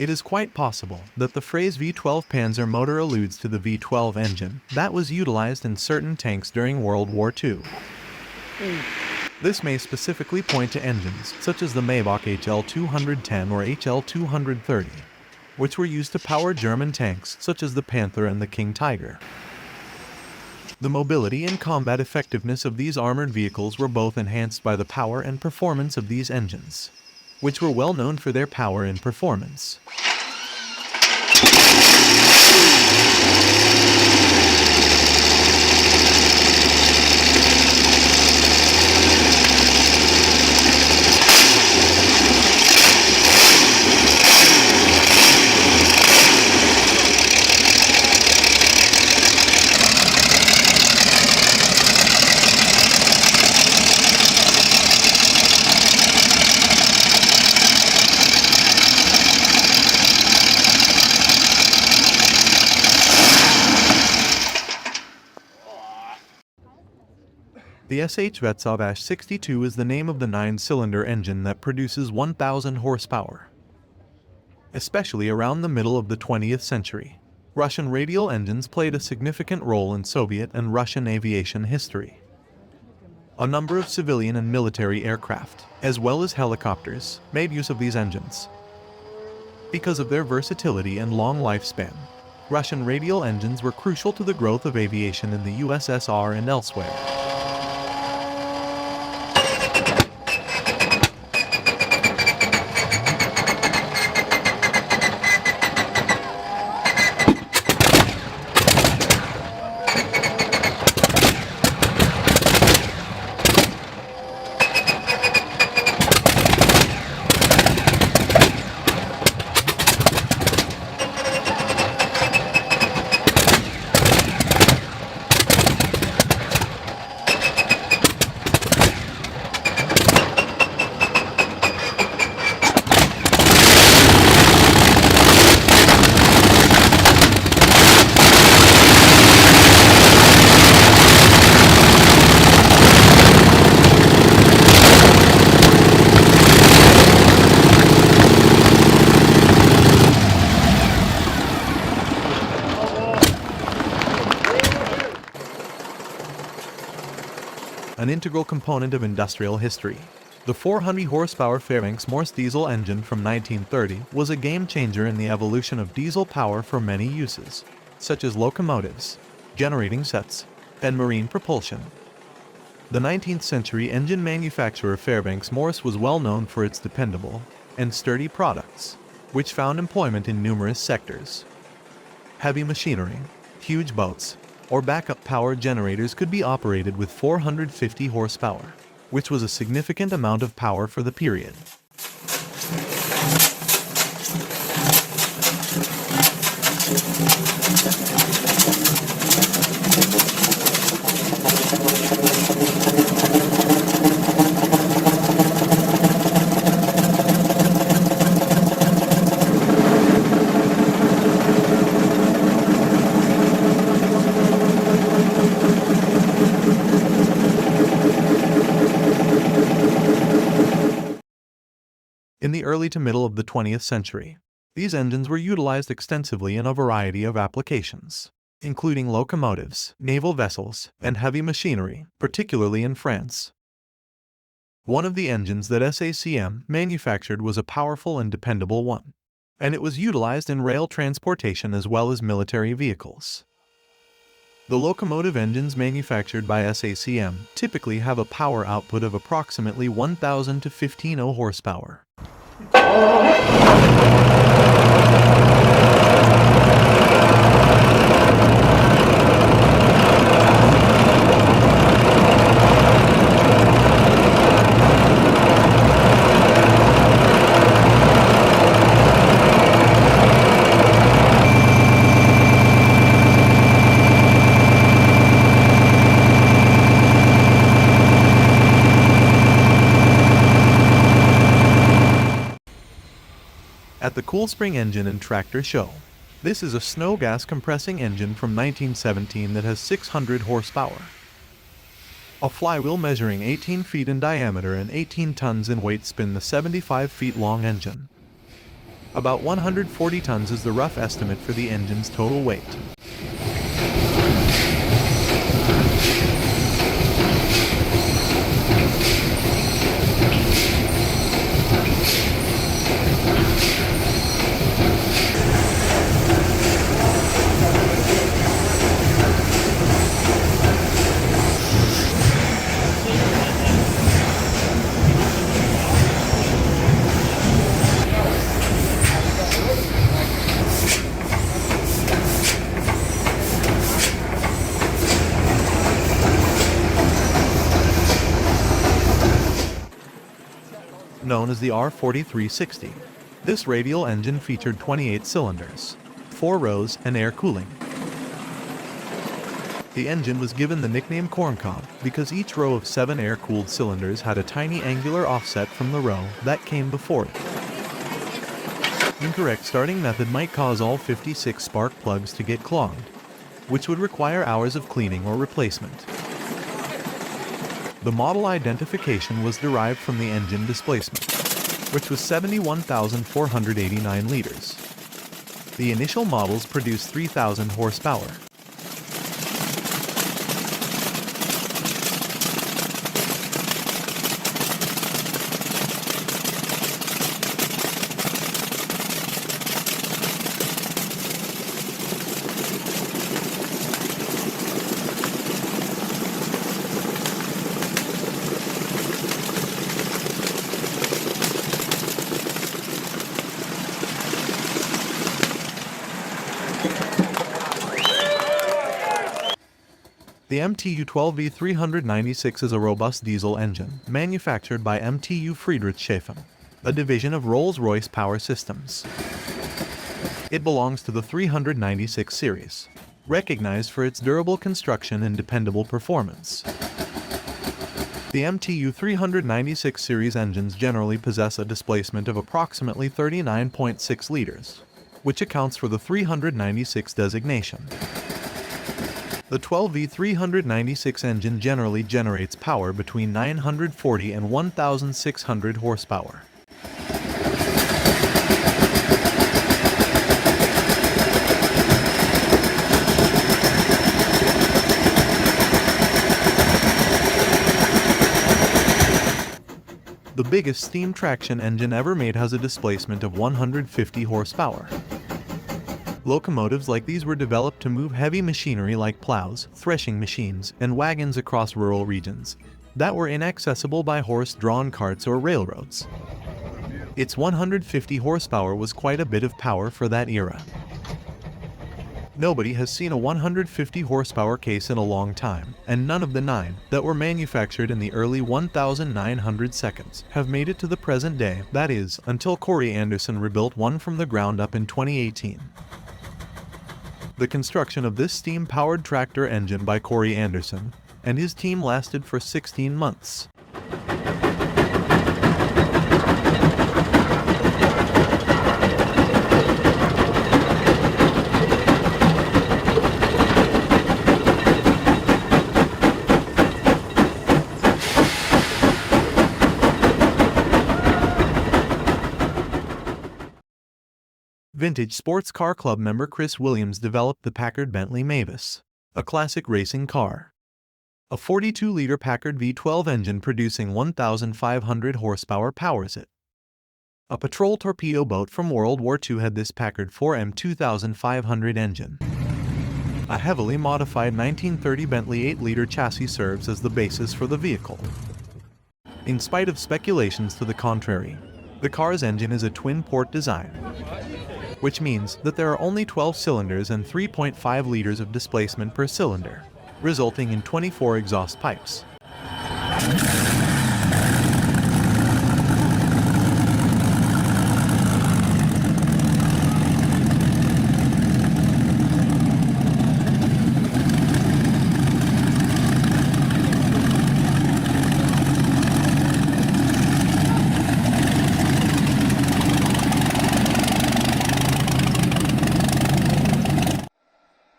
It is quite possible that the phrase V12 Panzer motor alludes to the V12 engine that was utilized in certain tanks during World War II. This may specifically point to engines such as the Maybach HL210 or HL230, which were used to power German tanks such as the Panther and the King Tiger. The mobility and combat effectiveness of these armored vehicles were both enhanced by the power and performance of these engines, which were well known for their power and performance. The ZVEZDA-62 is the name of the 9-cylinder engine that produces 1,000 horsepower. Especially around the middle of the 20th century, Russian radial engines played a significant role in Soviet and Russian aviation history. A number of civilian and military aircraft, as well as helicopters, made use of these engines. Because of their versatility and long lifespan, Russian radial engines were crucial to the growth of aviation in the USSR and elsewhere. An integral component of industrial history. The 400 horsepower FAIRBANKS MORSE diesel engine from 1930 was a game-changer in the evolution of diesel power for many uses, such as locomotives, generating sets, and marine propulsion. The 19th century engine manufacturer FAIRBANKS MORSE was well known for its dependable and sturdy products, which found employment in numerous sectors. Heavy machinery, huge boats, or backup power generators could be operated with 450 horsepower, which was a significant amount of power for the period. In the early to middle of the 20th century, these engines were utilized extensively in a variety of applications, including locomotives, naval vessels, and heavy machinery, particularly in France. One of the engines that SACM manufactured was a powerful and dependable one, and it was utilized in rail transportation as well as military vehicles. The locomotive engines manufactured by SACM typically have a power output of approximately 1,000 to 1500 horsepower. At the Cool Spring Engine and Tractor Show. This is a snow gas compressing engine from 1917 that has 600 horsepower. A flywheel measuring 18 feet in diameter and 18 tons in weight spin the 75 feet long engine. About 140 tons is the rough estimate for the engine's total weight. Known as the R4360. This radial engine featured 28 cylinders, 4 rows, and air cooling. The engine was given the nickname corncob because each row of 7 air-cooled cylinders had a tiny angular offset from the row that came before it. Incorrect starting method might cause all 56 spark plugs to get clogged, which would require hours of cleaning or replacement. The model identification was derived from the engine displacement, which was 71,489 liters. The initial models produced 3,000 horsepower. The MTU-12V 396 is a robust diesel engine, manufactured by MTU Friedrichshafen, a division of Rolls-Royce Power Systems. It belongs to the 396 series, recognized for its durable construction and dependable performance. The MTU 396 series engines generally possess a displacement of approximately 39.6 liters, which accounts for the 396 designation. The 12V 396 engine generally generates power between 940 and 1,600 horsepower. The biggest steam traction engine ever made has a displacement of 150 horsepower. Locomotives like these were developed to move heavy machinery like plows, threshing machines, and wagons across rural regions that were inaccessible by horse-drawn carts or railroads. Its 150 horsepower was quite a bit of power for that era. Nobody has seen a 150 horsepower case in a long time, and none of the 9 that were manufactured in the early 1900 seconds have made it to the present day, that is, until Corey Anderson rebuilt one from the ground up in 2018. The construction of this steam-powered tractor engine by Corey Anderson and his team lasted for 16 months. Vintage sports car club member Chris Williams developed the Packard Bentley MAVIS, a classic racing car. A 42-liter Packard V12 engine producing 1,500 horsepower powers it. A patrol torpedo boat from World War II had this Packard 4M 2500 engine. A heavily modified 1930 Bentley 8-liter chassis serves as the basis for the vehicle. In spite of speculations to the contrary, the car's engine is a twin-port design, which means that there are only 12 cylinders and 3.5 liters of displacement per cylinder, resulting in 24 exhaust pipes.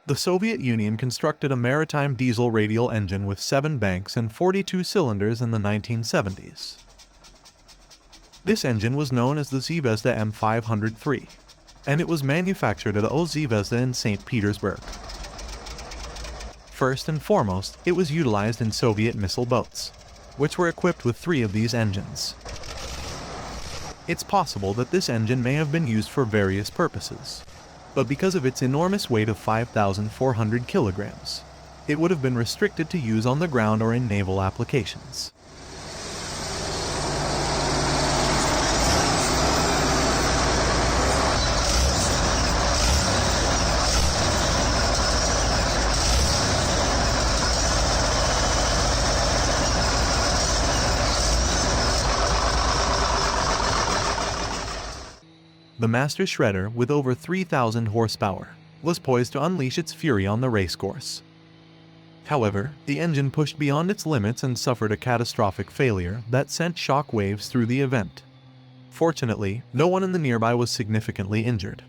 The Soviet Union constructed a maritime diesel radial engine with 7 banks and 42 cylinders in the 1970s. This engine was known as the ZVEZDA M503, and it was manufactured at ZVEZDA in St. Petersburg. First and foremost, it was utilized in Soviet missile boats, which were equipped with 3 of these engines. It's possible that this engine may have been used for various purposes, but because of its enormous weight of 5,400 kilograms, it would have been restricted to use on the ground or in naval applications. The Master Shredder, with over 3,000 horsepower, was poised to unleash its fury on the racecourse. However, the engine pushed beyond its limits and suffered a catastrophic failure that sent shock waves through the event. Fortunately, no one in the nearby was significantly injured.